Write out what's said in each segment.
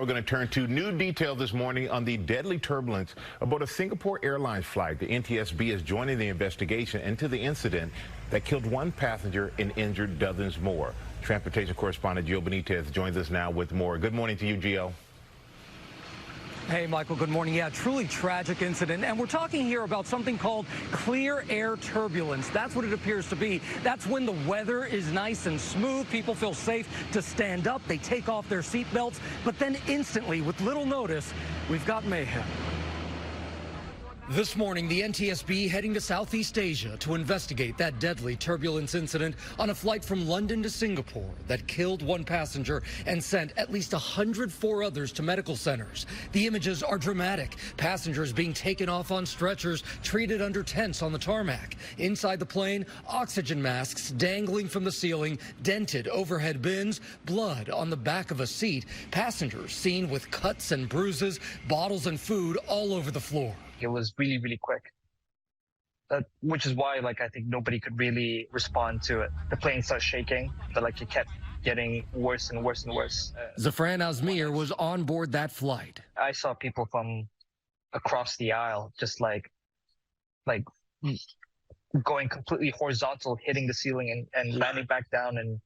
We're going to turn to new detail this morning on the deadly turbulence aboard a Singapore Airlines flight. The NTSB is joining the investigation into the incident that killed one passenger and injured dozens more. Transportation correspondent Gio Benitez joins us now with more. Good morning to you, Gio. Hey, Michael, good morning. Yeah, truly tragic incident. And we're talking here about something called clear air turbulence. That's what it appears to be. That's when the weather is nice and smooth. People feel safe to stand up. They take off their seatbelts. But then instantly, with little notice, we've got mayhem. This morning, the NTSB heading to Southeast Asia to investigate that deadly turbulence incident on a flight from London to Singapore that killed one passenger and sent at least 104 others to medical centers. The images are dramatic. Passengers being taken off on stretchers, treated under tents on the tarmac. Inside the plane, oxygen masks dangling from the ceiling, dented overhead bins, blood on the back of a seat. Passengers seen with cuts and bruises, bottles and food all over the floor. It was really, really quick, which is why, I think nobody could really respond to it. The plane started shaking, but, it kept getting worse and worse and worse. Zafran Azmir was on board that flight. I saw people from across the aisle just, going completely horizontal, hitting the ceiling and landing back down in,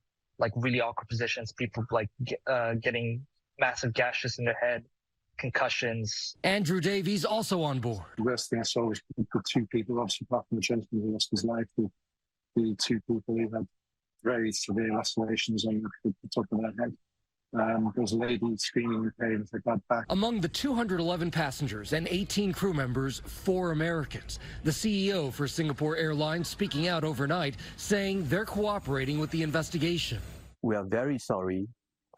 really awkward positions. People, getting massive gashes in their head. Concussions. Andrew Davies also on board. The worst thing I saw was two people, obviously apart from the gentleman who lost his life, the two people who had very severe lacerations on the top of their head. There was a lady screaming in pain with her blood back. Among the 211 passengers and 18 crew members, 4 Americans. The CEO for Singapore Airlines speaking out overnight, saying they're cooperating with the investigation. We are very sorry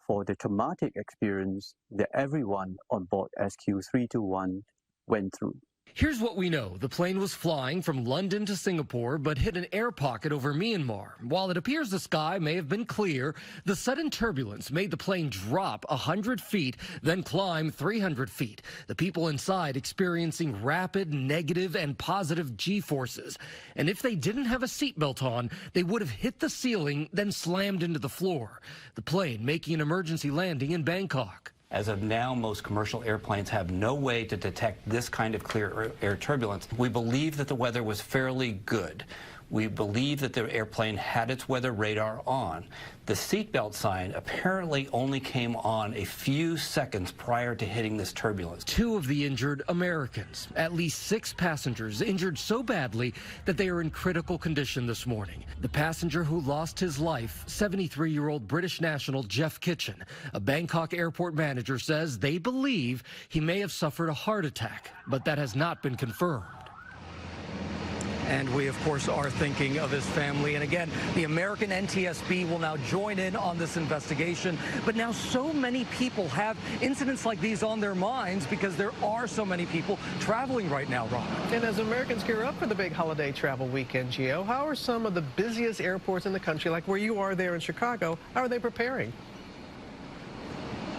for the traumatic experience that everyone on board SQ321 went through. Here's what we know. The plane was flying from London to Singapore, but hit an air pocket over Myanmar. While it appears the sky may have been clear, the sudden turbulence made the plane drop 100 feet, then climb 300 feet. The people inside experiencing rapid negative and positive G-forces. And if they didn't have a seatbelt on, they would have hit the ceiling, then slammed into the floor. The plane making an emergency landing in Bangkok. As of now, most commercial airplanes have no way to detect this kind of clear air turbulence. We believe that the weather was fairly good. We believe that the airplane had its weather radar on. The seatbelt sign apparently only came on a few seconds prior to hitting this turbulence. 2 of the injured Americans. At least 6 passengers injured so badly that they are in critical condition this morning. The passenger who lost his life, 73-year-old British national Jeff Kitchen. A Bangkok airport manager says they believe he may have suffered a heart attack, but that has not been confirmed. And we, of course, are thinking of his family. And again, the American NTSB will now join in on this investigation. But now so many people have incidents like these on their minds because there are so many people traveling right now, Rob. And as Americans gear up for the big holiday travel weekend, Gio, how are some of the busiest airports in the country, like where you are there in Chicago, how are they preparing?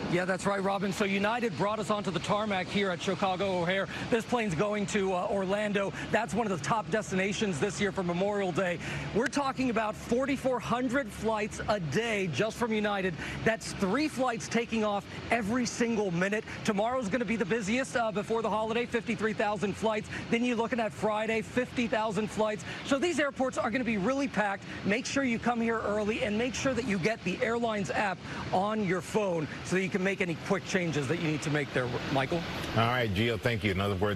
Yeah, that's right, Robin. So United brought us onto the tarmac here at Chicago O'Hare. This plane's going to Orlando. That's one of the top destinations this year for Memorial Day. We're talking about 4,400 flights a day just from United. That's 3 flights taking off every single minute. Tomorrow's going to be the busiest before the holiday, 53,000 flights. Then you're looking at Friday, 50,000 flights. So these airports are going to be really packed. Make sure you come here early and make sure that you get the airlines app on your phone so that you can make any quick changes that you need to make there, Michael. All right, Gio, thank you. In other words,